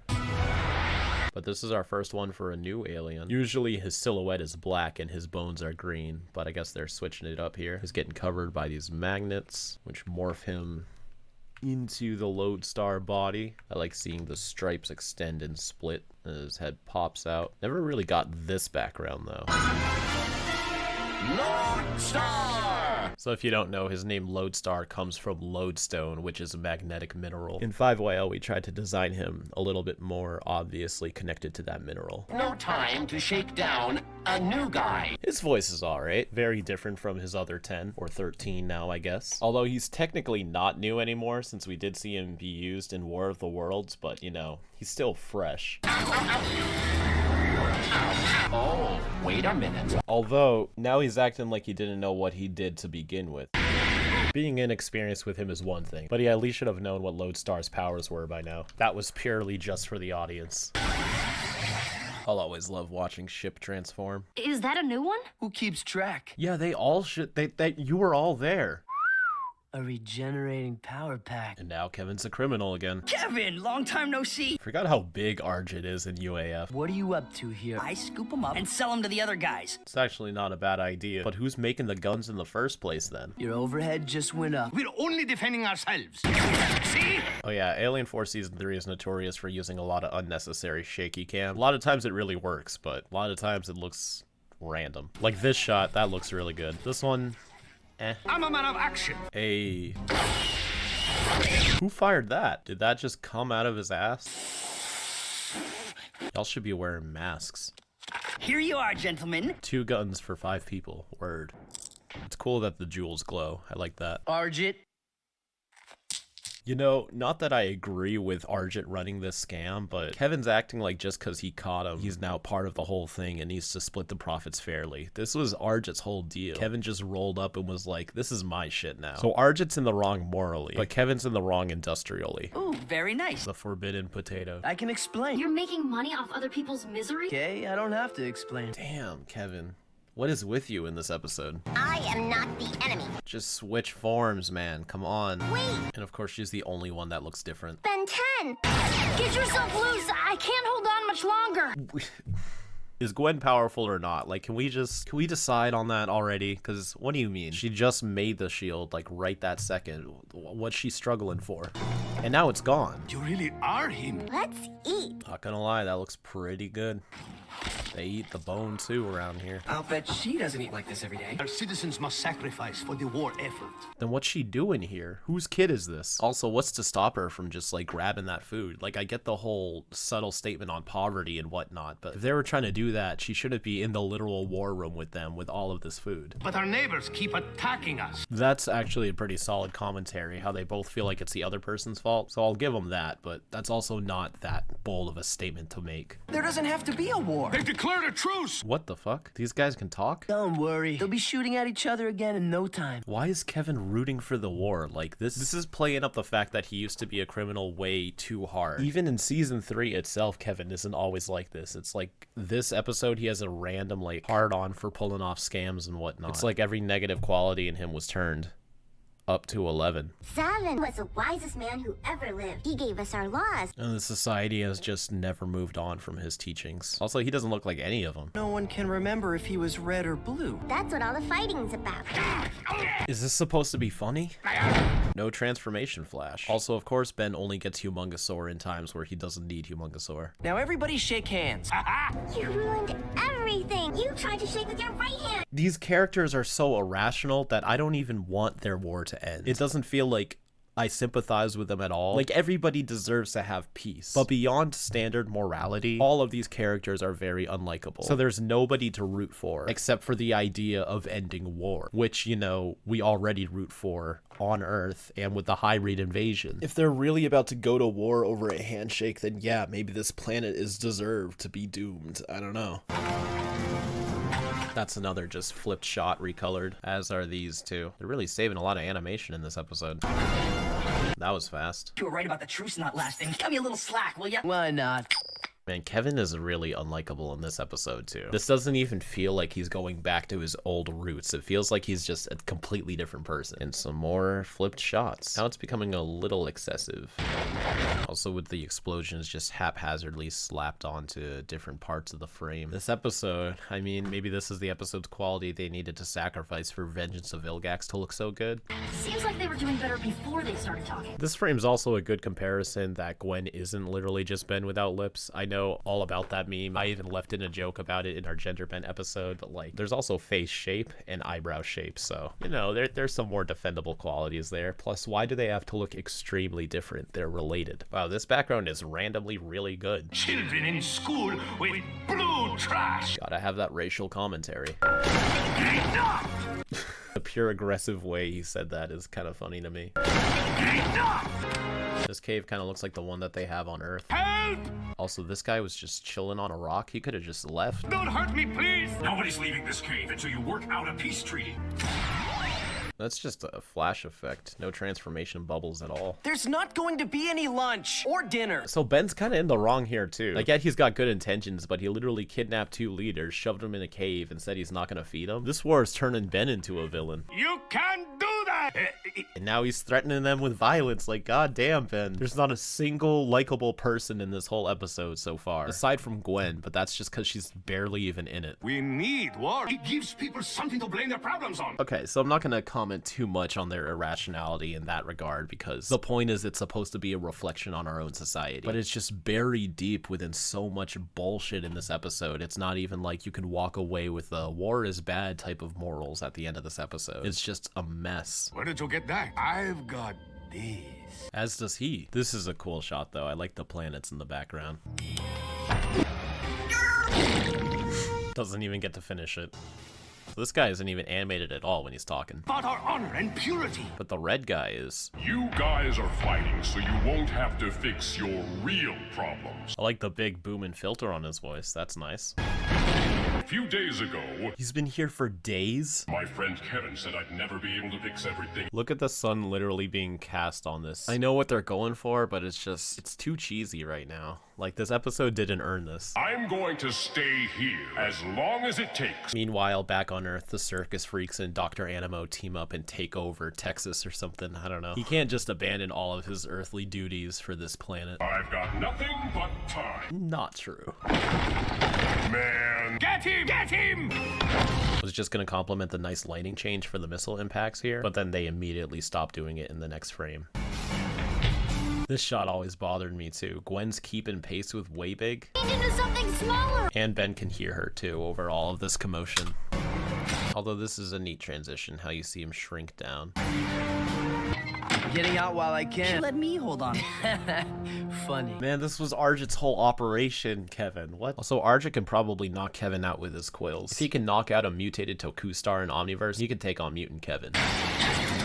But this is our first one for a new alien. Usually his silhouette is black and his bones are green, but I guess they're switching it up here. He's getting covered by these magnets, which morph him into the Lodestar body. I like seeing the stripes extend and split as his head pops out. Never really got this background though. Lodestar! So if you don't know, his name Lodestar comes from lodestone, which is a magnetic mineral. In 5YL, we tried to design him a little bit more obviously connected to that mineral. No time to shake down a new guy. His voice is alright. Very different from his other 10, or 13 now, I guess. Although he's technically not new anymore, since we did see him be used in War of the Worlds, but, you know, he's still fresh. Oh, wait a minute. Although, now he's acting like he didn't know what he did to begin with. Being inexperienced with him is one thing, but he at least should have known what Lodestar's powers were by now. That was purely just for the audience. I'll always love watching ship transform. Is that a new one? Who keeps track? Yeah, they all should. You were all there. A regenerating power pack. And now Kevin's a criminal again. Kevin, long time no see. Forgot how big Argit is in UAF. What are you up to here? I scoop them up and sell them to the other guys. It's actually not a bad idea. But who's making the guns in the first place then? Your overhead just went up. We're only defending ourselves. See? Oh yeah, Alien 4 Season 3 is notorious for using a lot of unnecessary shaky cam. A lot of times it really works, but a lot of times it looks random. Like this shot, that looks really good. This one, eh. I'm a man of action. Hey. Who fired that? Did that just come out of his ass? Y'all should be wearing masks. Here you are, gentlemen. 2 guns for 5 people. Word. It's cool that the jewels glow. I like that. Argit. You know, not that I agree with Argit running this scam, but Kevin's acting like just because he caught him, he's now part of the whole thing and needs to split the profits fairly. This was Argit's whole deal. Kevin just rolled up and was like, this is my shit now. So Argit's in the wrong morally, but Kevin's in the wrong industrially. Ooh, very nice. The forbidden potato. I can explain. You're making money off other people's misery? Okay, I don't have to explain. Damn, Kevin. What is with you in this episode? I am not the enemy. Just switch forms, man. Come on. Wait. And of course, she's the only one that looks different. Ben 10. Get yourself loose! I can't hold on much longer! Is Gwen powerful or not? Like, can we decide on that already? Because what do you mean? She just made the shield, like, right that second. What's she struggling for? And now it's gone. You really are him. Let's eat. Not gonna lie, that looks pretty good. They eat the bone too around here. I'll bet she doesn't eat like this every day. Our citizens must sacrifice for the war effort. Then what's she doing here? Whose kid is this? Also, what's to stop her from just like grabbing that food? Like, I get the whole subtle statement on poverty and whatnot, but if they were trying to do that, she shouldn't be in the literal war room with them with all of this food. But our neighbors keep attacking us. That's actually a pretty solid commentary, how they both feel like it's the other person's fault, so I'll give them that, but that's also not that bold of a statement to make. There doesn't have to be a war. They've declared declared a truce! What the fuck? These guys can talk? Don't worry. They'll be shooting at each other again in no time. Why is Kevin rooting for the war? Like, this is playing up the fact that he used to be a criminal way too hard. Even in season 3 itself, Kevin isn't always like this. It's like this episode, he has a random, like, hard on for pulling off scams and whatnot. It's like every negative quality in him was turned up to 11. Savin was the wisest man who ever lived. He gave us our laws. And the society has just never moved on from his teachings. Also, he doesn't look like any of them. No one can remember if he was red or blue. That's what all the fighting's about. Is this supposed to be funny? No transformation flash. Also, of course, Ben only gets Humongousaur in times where he doesn't need Humongousaur. Now everybody shake hands. You ruined everything. You tried to shake with your right hand. These characters are so irrational that I don't even want their war to end. It doesn't feel like I sympathize with them at all. Like, everybody deserves to have peace. But beyond standard morality, all of these characters are very unlikable. So there's nobody to root for, except for the idea of ending war, which, you know, we already root for on Earth and with the High Reed invasion. If they're really about to go to war over a handshake, then yeah, maybe this planet is deserved to be doomed. I don't know. That's another just flipped shot recolored, as are these two. They're really saving a lot of animation in this episode. That was fast. You were right about the truce not lasting. Cut me a little slack, will ya? Why not? Man, Kevin is really unlikable in this episode too. This doesn't even feel like he's going back to his old roots. It feels like he's just a completely different person. And some more flipped shots. Now it's becoming a little excessive. Also with the explosions just haphazardly slapped onto different parts of the frame. This episode, I mean, maybe this is the episode's quality they needed to sacrifice for Vengeance of Vilgax to look so good. Seems like they were doing better before they started talking. This frame's also a good comparison that Gwen isn't literally just Ben without lips. I know all about that meme. I even left in a joke about it in our gender bent episode, but like there's also face shape and eyebrow shape, so you know there's some more defendable qualities there. Plus, why do they have to look extremely different? They're related. Wow, this background is randomly really good. Children in school with blue trash! Gotta have that racial commentary. Enough! The pure aggressive way he said that is kind of funny to me. Enough! This cave kind of looks like the one that they have on Earth. Help! Also, this guy was just chilling on a rock. He could have just left. Don't hurt me, please! Nobody's leaving this cave until you work out a peace treaty. That's just a flash effect. No transformation bubbles at all. There's not going to be any lunch or dinner. So Ben's kind of in the wrong here too. Like, yeah, he's got good intentions, but he literally kidnapped 2 leaders, shoved them in a cave, and said he's not gonna feed them. This war is turning Ben into a villain. You can't do that! And now he's threatening them with violence. Like, god damn, Ben. There's not a single likable person in this whole episode so far. Aside from Gwen, but that's just because she's barely even in it. We need war. It gives people something to blame their problems on. Okay, so I'm not gonna comment too much on their irrationality in that regard, because the point is it's supposed to be a reflection on our own society. But it's just buried deep within so much bullshit in this episode. It's not even like you can walk away with a war is bad type of morals at the end of this episode. It's just a mess. Where did you get that? I've got these. As does he. This is a cool shot though. I like the planets in the background. Doesn't even get to finish it. This guy isn't even animated at all when he's talking. About our honor and purity. But the red guy is. You guys are fighting so you won't have to fix your real problems. I like the big booming filter on his voice. That's nice. A few days ago, he's been here for days? My friend Kevin said I'd never be able to fix everything. Look at the sun literally being cast on this. I know what they're going for, but it's too cheesy right now. Like, this episode didn't earn this. I'm going to stay here as long as it takes. Meanwhile, back on Earth, the circus freaks and Dr. Animo team up and take over Texas or something. I don't know. He can't just abandon all of his earthly duties for this planet. I've got nothing but time. Not true. Man. Get him! Get him! I was just gonna compliment the nice lighting change for the missile impacts here, but then they immediately stopped doing it in the next frame. This shot always bothered me too. Gwen's keeping pace with way big. Into something smaller. And Ben can hear her too over all of this commotion. Although this is a neat transition, how you see him shrink down. Getting out while I can. Let me hold on. Funny. Man, this was Arjit's whole operation, Kevin. What? Also, Arjit can probably knock Kevin out with his quills. If he can knock out a mutated Toku Star in Omniverse, he can take on Mutant Kevin.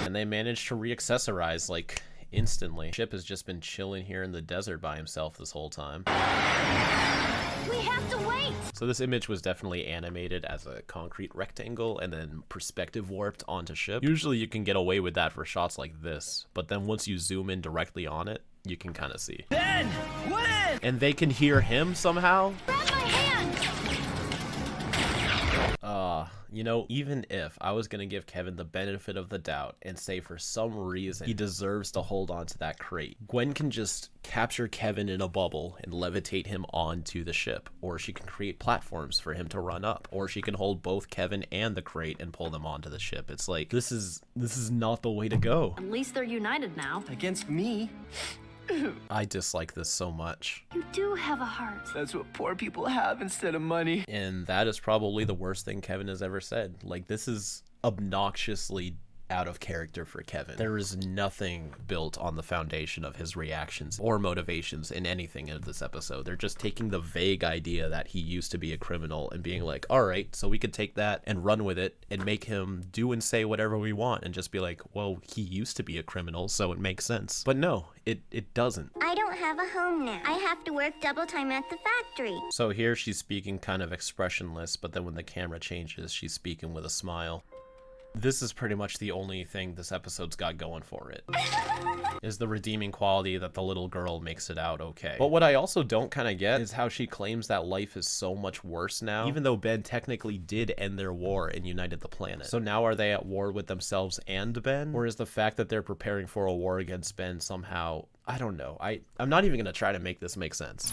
And they managed to re-accessorize, like, instantly. Chip has just been chilling here in the desert by himself this whole time. We have to wait! So this image was definitely animated as a concrete rectangle and then perspective warped onto ship. Usually you can get away with that for shots like this, but then once you zoom in directly on it, you can kind of see. Ben! When? And they can hear him somehow? Grab my hand! You know, even if I was gonna give Kevin the benefit of the doubt and say for some reason he deserves to hold on to that crate, Gwen can just capture Kevin in a bubble and levitate him onto the ship, or she can create platforms for him to run up, or she can hold both Kevin and the crate and pull them onto the ship. It's like, this is not the way to go. At least they're united now. Against me? I dislike this so much. You do have a heart. That's what poor people have instead of money. And that is probably the worst thing Kevin has ever said. Like, this is obnoxiously out of character for Kevin. There is nothing built on the foundation of his reactions or motivations in anything in this episode. They're just taking the vague idea that he used to be a criminal and being like, all right, so we could take that and run with it and make him do and say whatever we want and just be like, well, he used to be a criminal, so it makes sense. But no, it doesn't. I don't have a home now. I have to work double time at the factory. So here she's speaking kind of expressionless, but then when the camera changes, she's speaking with a smile. This is pretty much the only thing this episode's got going for it, is the redeeming quality that the little girl makes it out okay. But what I also don't kind of get is how she claims that life is so much worse now, even though Ben technically did end their war and united the planet. So now are they at war with themselves and Ben? Or is the fact that they're preparing for a war against Ben somehow, I don't know. I'm not even gonna try to make this make sense.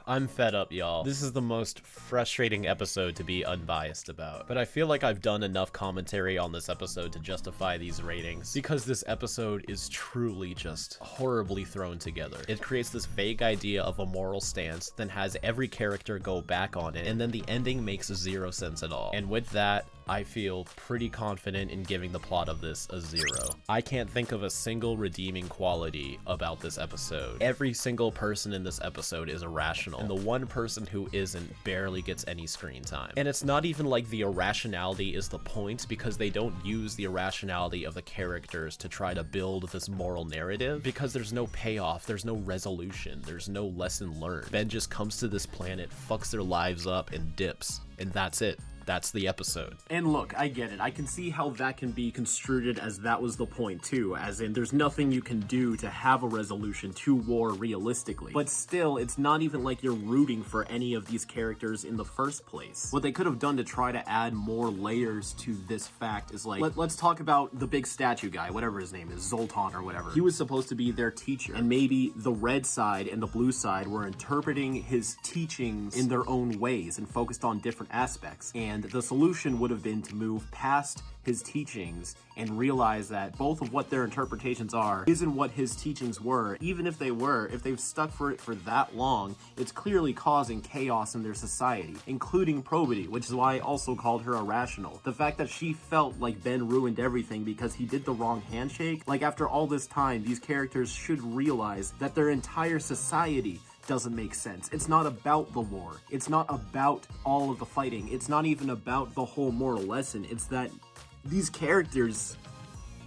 I'm fed up, y'all. This is the most frustrating episode to be unbiased about. But I feel like I've done enough commentary on this episode to justify these ratings, because this episode is truly just horribly thrown together. It creates this vague idea of a moral stance, then has every character go back on it, and then the ending makes zero sense at all. And with that, I feel pretty confident in giving the plot of this a 0. I can't think of a single redeeming quality about this episode. Every single person in this episode is irrational, and the one person who isn't barely gets any screen time. And it's not even like the irrationality is the point, because they don't use the irrationality of the characters to try to build this moral narrative, because there's no payoff, there's no resolution, there's no lesson learned. Ben just comes to this planet, fucks their lives up, and dips. And that's it. That's the episode. And look, I get it. I can see how that can be construed as that was the point too, as in there's nothing you can do to have a resolution to war realistically. But still, it's not even like you're rooting for any of these characters in the first place. What they could have done to try to add more layers to this fact is like, let's talk about the big statue guy, whatever his name is, Zoltan or whatever. He was supposed to be their teacher, and maybe the red side and the blue side were interpreting his teachings in their own ways and focused on different aspects. And the solution would have been to move past his teachings and realize that both of what their interpretations are isn't what his teachings were. Even if they were, if they've stuck for it for that long, it's clearly causing chaos in their society, including Probity, which is why I also called her irrational. The fact that she felt like Ben ruined everything because he did the wrong handshake, like after all this time, these characters should realize that their entire society doesn't make sense. It's not about the war. It's not about all of the fighting. It's not even about the whole moral lesson. It's that these characters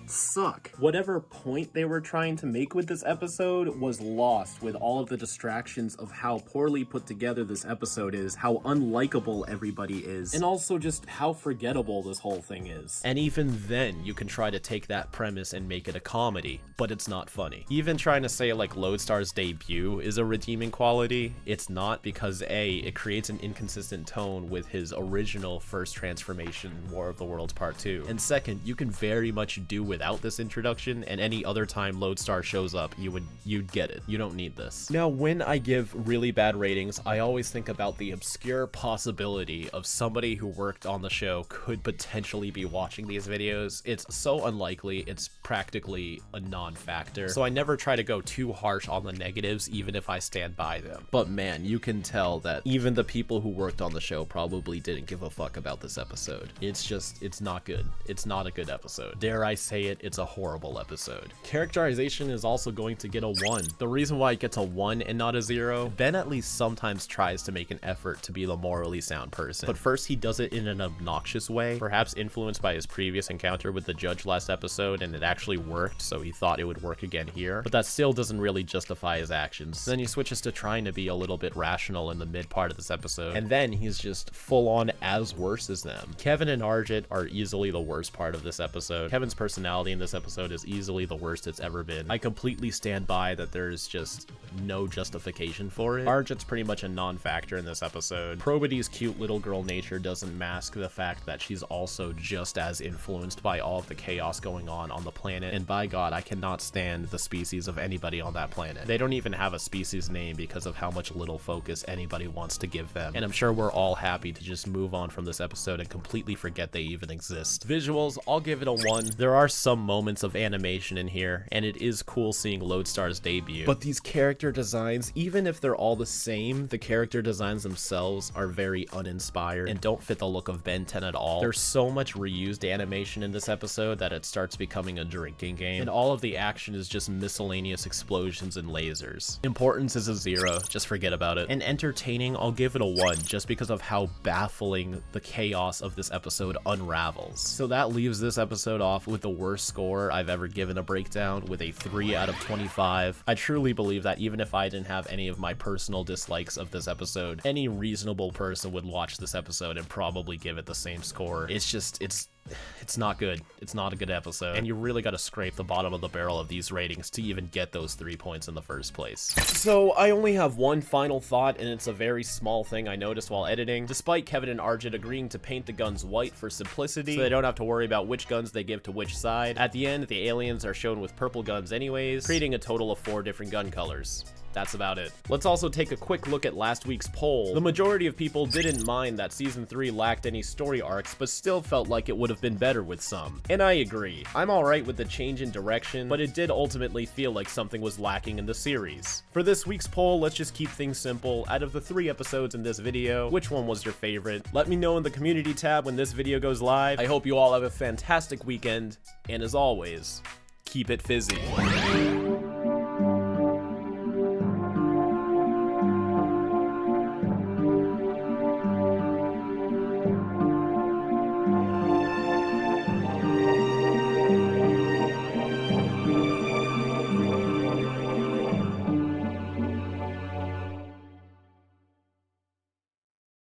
suck. Whatever point they were trying to make with this episode was lost with all of the distractions of how poorly put together this episode is, how unlikable everybody is, and also just how forgettable this whole thing is. And even then, you can try to take that premise and make it a comedy, but it's not funny. Even trying to say like Lodestar's debut is a redeeming quality, it's not, because A, it creates an inconsistent tone with his original first transformation in War of the Worlds Part 2. And second, you can very much do without this introduction, and any other time Lodestar shows up, you'd get it. You don't need this. Now, when I give really bad ratings, I always think about the obscure possibility of somebody who worked on the show could potentially be watching these videos. It's so unlikely, it's practically a non-factor. So I never try to go too harsh on the negatives, even if I stand by them. But man, you can tell that even the people who worked on the show probably didn't give a fuck about this episode. It's not good. It's not a good episode. Dare I say say it, it's a horrible episode. Characterization is also going to get a 1. The reason why it gets a 1 and not a 0, Ben at least sometimes tries to make an effort to be the morally sound person. But first he does it in an obnoxious way, perhaps influenced by his previous encounter with the judge last episode, and it actually worked, so he thought it would work again here. But that still doesn't really justify his actions. Then he switches to trying to be a little bit rational in the mid part of this episode, and then he's just full on as worse as them. Kevin and Arjit are easily the worst part of this episode. Kevin's personality in this episode is easily the worst it's ever been. I completely stand by that there's just no justification for it. Arjit's pretty much a non-factor in this episode. Probity's cute little girl nature doesn't mask the fact that she's also just as influenced by all of the chaos going on the planet, and by God, I cannot stand the species of anybody on that planet. They don't even have a species name because of how much little focus anybody wants to give them, and I'm sure we're all happy to just move on from this episode and completely forget they even exist. Visuals, I'll give it a 1. There are some moments of animation in here, and it is cool seeing Lodestar's debut, but these character designs, even if they're all the same, the character designs themselves are very uninspired and don't fit the look of Ben 10 at all. There's so much reused animation in this episode that it starts becoming a drinking game, and all of the action is just miscellaneous explosions and lasers. Importance is a 0, just forget about it. And entertaining, I'll give it a 1, just because of how baffling the chaos of this episode unravels. So that leaves this episode off with the worst score I've ever given a breakdown, with a 3 out of 25. I truly believe that even if I didn't have any of my personal dislikes of this episode, any reasonable person would watch this episode and probably give it the same score. It's not good. It's not a good episode, and you really gotta scrape the bottom of the barrel of these ratings to even get those 3 points in the first place. So I only have one final thought, and it's a very small thing I noticed while editing. Despite Kevin and Arjit agreeing to paint the guns white for simplicity, so they don't have to worry about which guns they give to which side, at the end the aliens are shown with purple guns anyways, creating a total of 4 different gun colors. That's about it. Let's also take a quick look at last week's poll. The majority of people didn't mind that Season 3 lacked any story arcs, but still felt like it would have been better with some. And I agree. I'm alright with the change in direction, but it did ultimately feel like something was lacking in the series. For this week's poll, let's just keep things simple. Out of the 3 episodes in this video, which one was your favorite? Let me know in the community tab when this video goes live. I hope you all have a fantastic weekend, and as always, keep it fizzy.